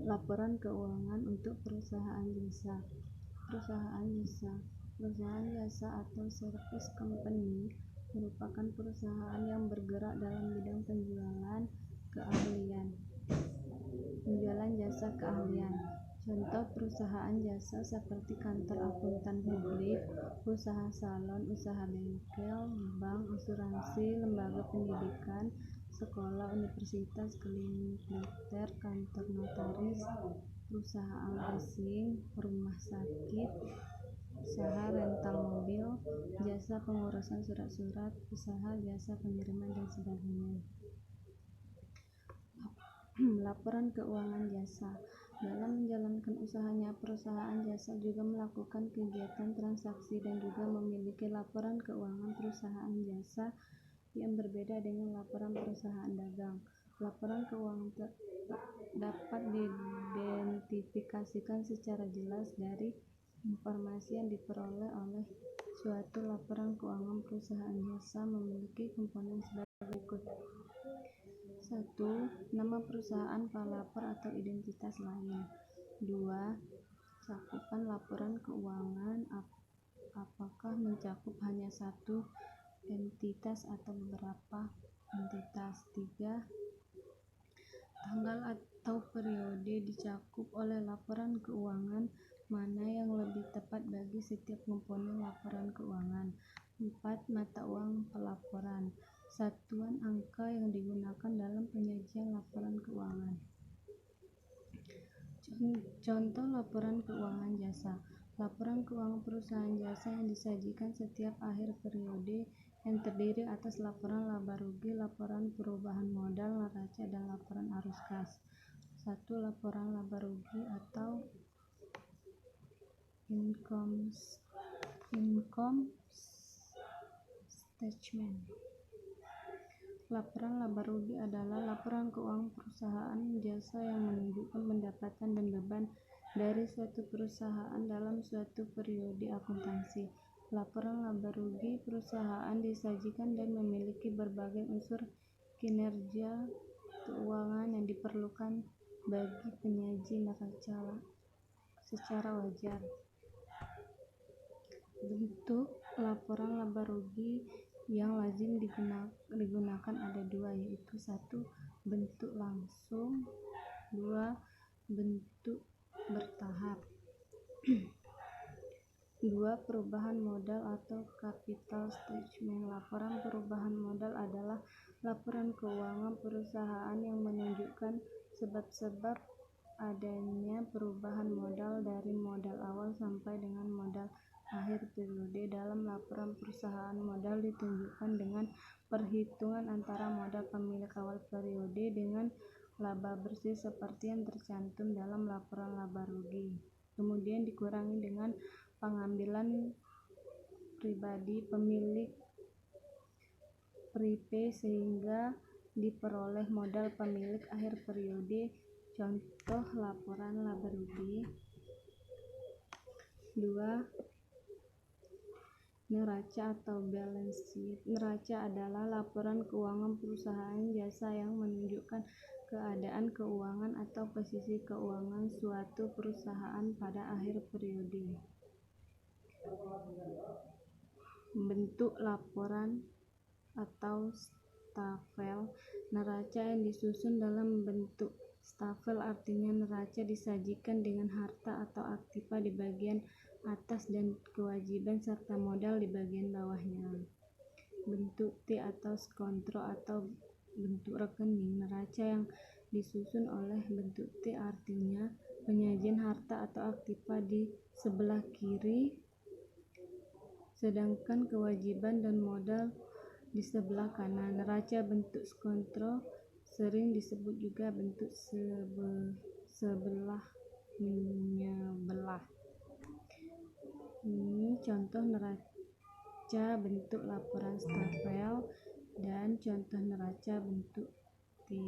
Laporan keuangan untuk perusahaan jasa. Perusahaan jasa atau service company merupakan perusahaan yang bergerak dalam bidang penjualan jasa keahlian. Contoh perusahaan jasa seperti kantor akuntan publik, usaha salon, usaha bengkel, bank, asuransi, lembaga pendidikan, sekolah, universitas, klinik dokter, kantor notaris, perusahaan leasing, rumah sakit, usaha rental mobil, jasa pengurusan surat-surat, usaha jasa pengiriman, dan sebagainya. Laporan keuangan jasa. Dalam menjalankan usahanya, perusahaan jasa juga melakukan kegiatan transaksi dan juga memiliki laporan keuangan perusahaan jasa yang berbeda dengan laporan perusahaan dagang. Laporan keuangan dapat diidentifikasikan secara jelas dari informasi yang diperoleh oleh suatu laporan keuangan perusahaan jasa memiliki komponen sebagai berikut. 1. Nama perusahaan pelapor atau identitas lain. 2. Cakupan laporan keuangan, apakah mencakup hanya satu entitas atau beberapa entitas. 3. Tanggal atau periode dicakup oleh laporan keuangan, mana yang lebih tepat bagi setiap komponen laporan keuangan. 4. Mata uang pelaporan, satuan angka yang digunakan dalam penyajian laporan keuangan. Contoh laporan keuangan jasa. Laporan keuangan perusahaan jasa yang disajikan setiap akhir periode yang terdiri atas laporan laba rugi, laporan perubahan modal, neraca, dan laporan arus kas. 1. Laporan laba rugi atau income statement. Laporan laba rugi adalah laporan keuangan perusahaan jasa yang menunjukkan pendapatan dan beban dari suatu perusahaan dalam suatu periode akuntansi. Laporan laba rugi perusahaan disajikan dan memiliki berbagai unsur kinerja keuangan yang diperlukan bagi penyaji neraca secara wajar. Bentuk laporan laba rugi yang lazim digunakan ada dua, yaitu 1. Bentuk langsung, 2. Bentuk bertahap. 2. Perubahan modal atau capital statement. Laporan perubahan modal adalah laporan keuangan perusahaan yang menunjukkan sebab-sebab adanya perubahan modal dari modal awal sampai dengan modal akhir periode. Dalam laporan perusahaan, modal ditunjukkan dengan perhitungan antara modal pemilik awal periode dengan laba bersih seperti yang tercantum dalam laporan laba rugi. Kemudian dikurangi dengan pengambilan pribadi pemilik prepay sehingga diperoleh modal pemilik akhir periode. Contoh laporan laba rugi. 2. Neraca atau balance sheet. Neraca adalah laporan keuangan perusahaan jasa yang menunjukkan keadaan keuangan atau posisi keuangan suatu perusahaan pada akhir periode. Bentuk laporan atau stafel. Neraca yang disusun dalam bentuk stafel artinya neraca disajikan dengan harta atau aktiva di bagian atas dan kewajiban serta modal di bagian bawahnya. Bentuk T atau skontro atau bentuk rekening. Neraca yang disusun oleh bentuk T artinya penyajian harta atau aktiva di sebelah kiri, sedangkan kewajiban dan modal di sebelah kanan. Neraca bentuk skontro sering disebut juga bentuk sebelah menyebelah. Ini contoh neraca bentuk laporan stafel dan contoh neraca bentuk T.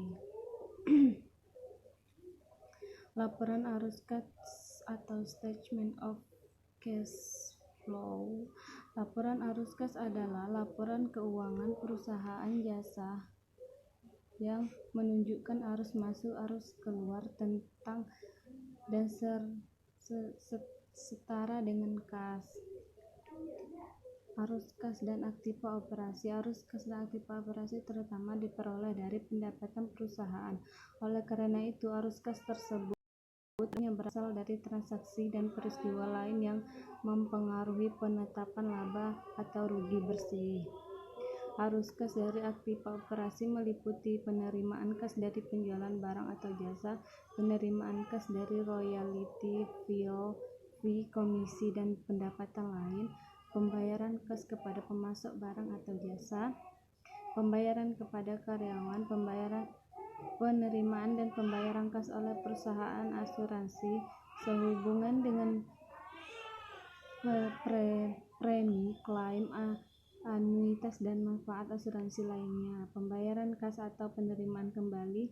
Laporan arus kas atau statement of cash flow. Laporan arus kas adalah laporan keuangan perusahaan jasa yang menunjukkan arus masuk arus keluar tentang dan setara dengan kas. Arus kas dan aktiva operasi. Arus kas dan aktiva operasi terutama diperoleh dari pendapatan perusahaan. Oleh karena itu, arus kas tersebut berasal dari transaksi dan peristiwa lain yang mempengaruhi penetapan laba atau rugi bersih. Arus kas dari aktiva operasi meliputi penerimaan kas dari penjualan barang atau jasa, penerimaan kas dari royalti, fee, komisi, dan pendapatan lain, pembayaran kas kepada pemasok barang atau jasa, pembayaran kepada karyawan, penerimaan dan pembayaran kas oleh perusahaan asuransi sehubungan dengan premi, klaim, anuitas dan manfaat asuransi lainnya, pembayaran kas atau penerimaan kembali,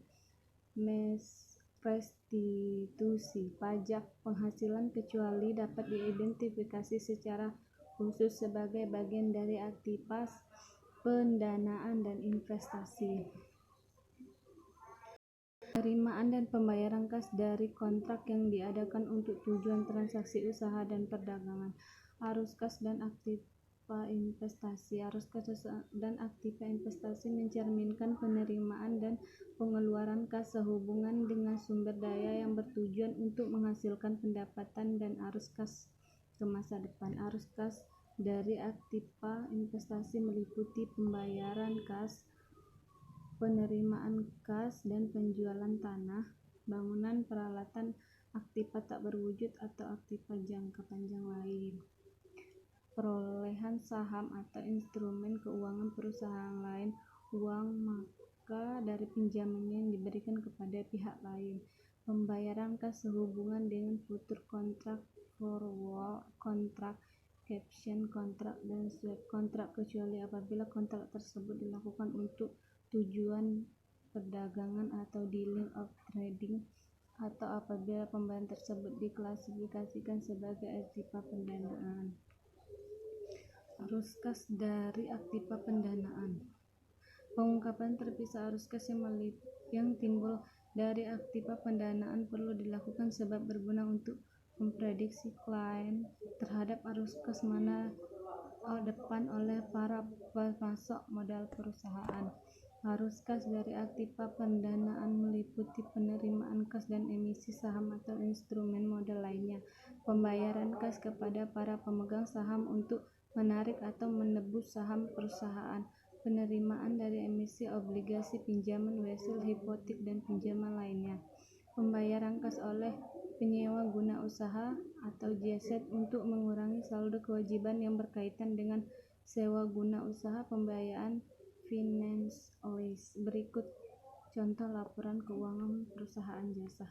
restitusi, pajak penghasilan kecuali dapat diidentifikasi secara khusus sebagai bagian dari aktivitas pendanaan dan investasi. Penerimaan dan pembayaran kas dari kontrak yang diadakan untuk tujuan transaksi usaha dan perdagangan. Arus kas dan aktiva investasi. Arus kas dan aktiva investasi mencerminkan penerimaan dan pengeluaran kas sehubungan dengan sumber daya yang bertujuan untuk menghasilkan pendapatan dan arus kas ke masa depan. Arus kas dari aktiva investasi meliputi pembayaran kas, penerimaan kas, dan penjualan tanah, bangunan, peralatan, aktiva tak berwujud atau aktiva jangka panjang lain, perolehan saham atau instrumen keuangan perusahaan lain, uang maka dari pinjamannya yang diberikan kepada pihak lain, pembayaran kas sehubungan dengan future kontrak, forward kontrak, caption kontrak, dan swap kontrak kecuali apabila kontrak tersebut dilakukan untuk tujuan perdagangan atau dealing of trading, atau apabila pembayaran tersebut diklasifikasikan sebagai aktiva pendanaan. Arus kas dari aktiva pendanaan. Pengungkapan terpisah arus kas yang timbul dari aktiva pendanaan perlu dilakukan sebab berguna untuk memprediksi klien terhadap arus kas mana depan oleh para pemasok modal perusahaan. Arus kas dari aktiva pendanaan meliputi penerimaan kas dan emisi saham atau instrumen modal lainnya, pembayaran kas kepada para pemegang saham untuk menarik atau menebus saham perusahaan, penerimaan dari emisi obligasi, pinjaman, wesel, hipotek, dan pinjaman lainnya, pembayaran kas oleh penyewa guna usaha atau JZ untuk mengurangi saldo kewajiban yang berkaitan dengan sewa guna usaha, pembayaran finance lease. Berikut contoh laporan keuangan perusahaan jasa.